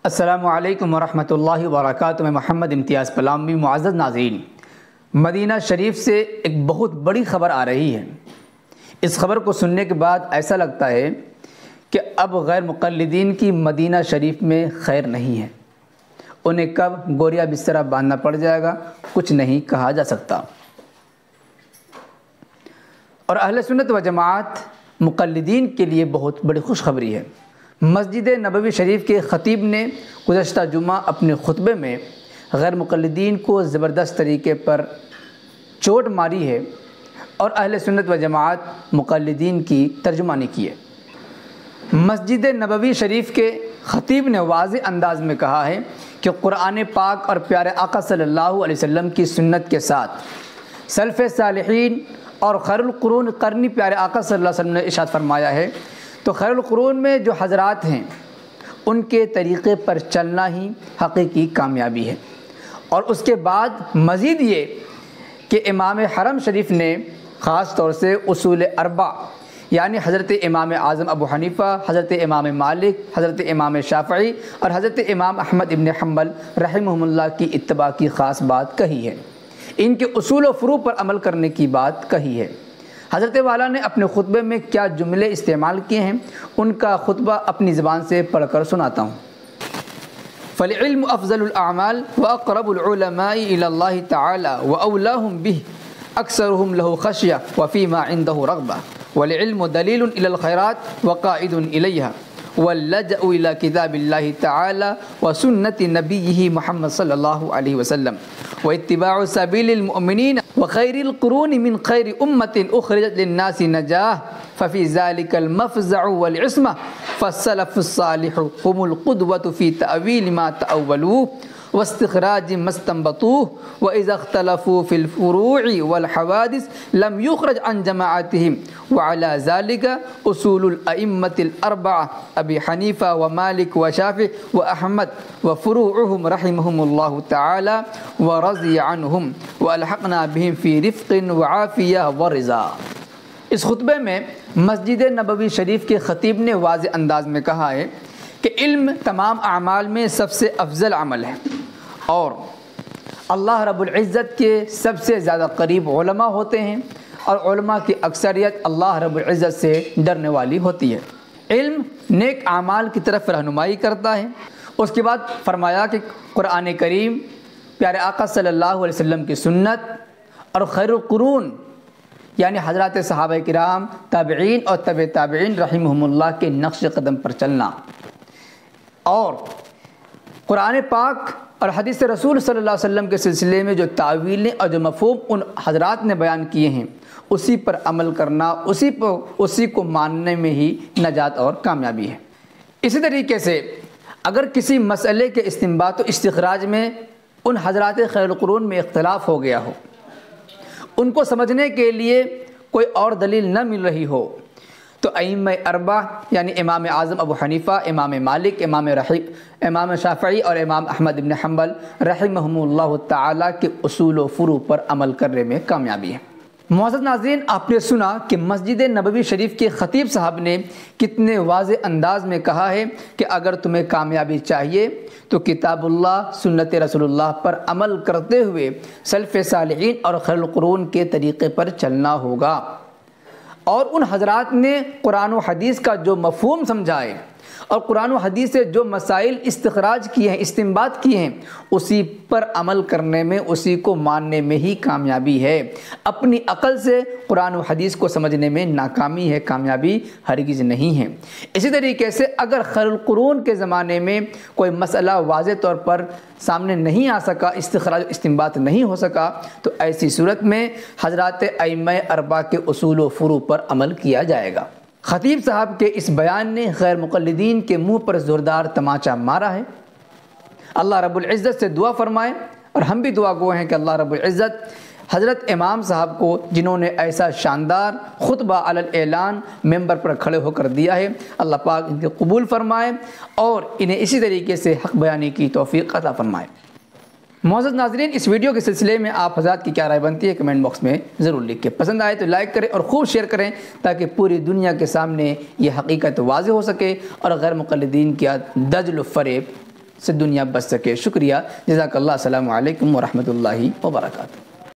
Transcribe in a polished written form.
السلام علیکم ورحمۃ اللہ وبرکاتہ۔ میں محمد امتیاز پلاموی۔ معزز ناظرین، مدینہ شریف سے ایک بہت بڑی خبر آ رہی ہے۔ اس خبر کو سننے کے بعد ایسا لگتا ہے کہ اب غیر مقلدین کی مدینہ شریف میں خیر نہیں ہے۔ انہیں کب گوریا بسترا باندھنا پڑ جائے گا کچھ نہیں کہا جا سکتا۔ اور اہل سنت و جماعت مقلدین کے لیے بہت بڑی خوشخبری ہے۔ مسجد نبوی شریف کے خطیب نے گزشتہ جمعہ اپنے خطبے میں غیر مقلدین کو زبردست طریقے پر چوٹ ماری ہے اور اہل سنت و جماعت مقلدین کی ترجمانی کی ہے۔ مسجد نبوی شریف کے خطیب نے واضح انداز میں کہا ہے کہ قرآن پاک اور پیارے آقا صلی اللہ علیہ وسلم کی سنت کے ساتھ سلف صالحین اور خیر القرون قرنی پیارے آقا صلی اللہ علیہ وسلم نے ارشاد فرمایا ہے، تو خیر القرون میں جو حضرات ہیں ان کے طریقے پر چلنا ہی حقیقی کامیابی ہے۔ اور اس کے بعد مزید یہ کہ امام حرم شریف نے خاص طور سے اصول اربع یعنی حضرت امام اعظم ابو حنیفہ، حضرت امام مالک، حضرت امام شافعی اور حضرت امام احمد ابن حنبل رحمہم اللہ کی اتباع کی خاص بات کہی ہے۔ ان کے اصول و فروع پر عمل کرنے کی بات کہی ہے۔ حضرت والا نے اپنے خطبے میں کیا جملے استعمال کیے ہیں، ان کا خطبہ اپنی زبان سے پڑھ کر سناتا ہوں۔ فالعلم افضل الاعمال واقرب العلماء الى الله تعالى واولاهم به اکثرهم له خشیہ وفيما عنده رغبہ والعلم دلیل الى الخيرات وقائد الیها واللجأ الى کتاب الله تعالى وسنة نبیه محمد صلی اللہ علیہ وسلم واتباع سبیل المؤمنین وخیر القرون من خیر امت اخرجت للناس نجاہ ففی ذلك المفزع والعصمہ فالسلف الصالح هم القدوة في تأویل ما تأولوه واستخراج ما استنبطوه وإذا اختلفوا في الفروع والحوادث لم يخرج عن جماعتهم وعلى ذلك أصول الأئمة الأربعة أبي حنيفة ومالك وشافعي وأحمد وفروعهم رحمهم الله تعالى ورضي عنهم وألحقنا بهم في رفق وعافية ورضا۔ اس خطبے میں مسجد نبوی شریف کے خطیب نے واضح انداز میں کہا ہے کہ علم تمام اعمال میں سب سے افضل عمل ہے اور اللہ رب العزت کے سب سے زیادہ قریب علماء ہوتے ہیں اور علماء کی اکثریت اللہ رب العزت سے ڈرنے والی ہوتی ہے۔ علم نیک اعمال کی طرف رہنمائی کرتا ہے۔ اس کے بعد فرمایا کہ قرآن کریم، پیارے آقا صلی اللہ علیہ وسلم کی سنت اور خیر القرون یعنی حضرات صحابہ کرام، تابعین اور تبع تابعین رحمہم اللہ کے نقش قدم پر چلنا، اور قرآن پاک اور حدیث رسول صلی اللہ علیہ وسلم کے سلسلے میں جو تعویلیں اور جو مفہوم ان حضرات نے بیان کیے ہیں اسی پر عمل کرنا، اسی کو ماننے میں ہی نجات اور کامیابی ہے۔ اسی طریقے سے اگر کسی مسئلے کے استنباط و استخراج میں ان حضرات خیر القرون میں اختلاف ہو گیا ہو، ان کو سمجھنے کے لیے کوئی اور دلیل نہ مل رہی ہو، تو ائمہ اربع یعنی امام اعظم ابو حنیفہ، امام مالک، امام شافعی اور امام احمد بن حنبل رحمہم اللہ تعالیٰ کے اصول و فروع پر عمل کرنے میں کامیابی ہے۔ معزز ناظرین، آپ نے سنا کہ مسجد نبوی شریف کے خطیب صاحب نے کتنے واضح انداز میں کہا ہے کہ اگر تمہیں کامیابی چاہیے تو کتاب اللہ، سنت رسول اللہ پر عمل کرتے ہوئے سلف صالحین اور خیر القرون کے طریقے پر چلنا ہوگا۔ اور ان حضرات نے قرآن و حدیث کا جو مفہوم سمجھائے اور قرآن و حدیث سے جو مسائل استخراج کیے ہیں، استنباط کیے ہیں، اسی پر عمل کرنے میں، اسی کو ماننے میں ہی کامیابی ہے۔ اپنی عقل سے قرآن و حدیث کو سمجھنے میں ناکامی ہے، کامیابی ہرگز نہیں ہے۔ اسی طریقے سے اگر خیر القرون کے زمانے میں کوئی مسئلہ واضح طور پر سامنے نہیں آ سکا، استخراج استنباط نہیں ہو سکا، تو ایسی صورت میں حضرات ائمہ اربعہ کے اصول و فروع پر عمل کیا جائے گا۔ خطیب صاحب کے اس بیان نے غیر مقلدین کے منہ پر زوردار تماچا مارا ہے۔ اللہ رب العزت سے دعا فرمائے، اور ہم بھی دعا گو ہیں کہ اللہ رب العزت حضرت امام صاحب کو، جنہوں نے ایسا شاندار خطبہ علی الاعلان ممبر پر کھڑے ہو کر دیا ہے، اللہ پاک ان کے قبول فرمائے اور انہیں اسی طریقے سے حق بیانی کی توفیق عطا فرمائے۔ معزز ناظرین، اس ویڈیو کے سلسلے میں آپ حضرات کی کیا رائے بنتی ہے کمنٹ باکس میں ضرور لکھ کے، پسند آئے تو لائک کریں اور خوب شیئر کریں تاکہ پوری دنیا کے سامنے یہ حقیقت واضح ہو سکے اور غیر مقلدین کی دجل و فریب سے دنیا بچ سکے۔ شکریہ، جزاک اللہ، السلام علیکم ورحمۃ اللہ وبرکاتہ۔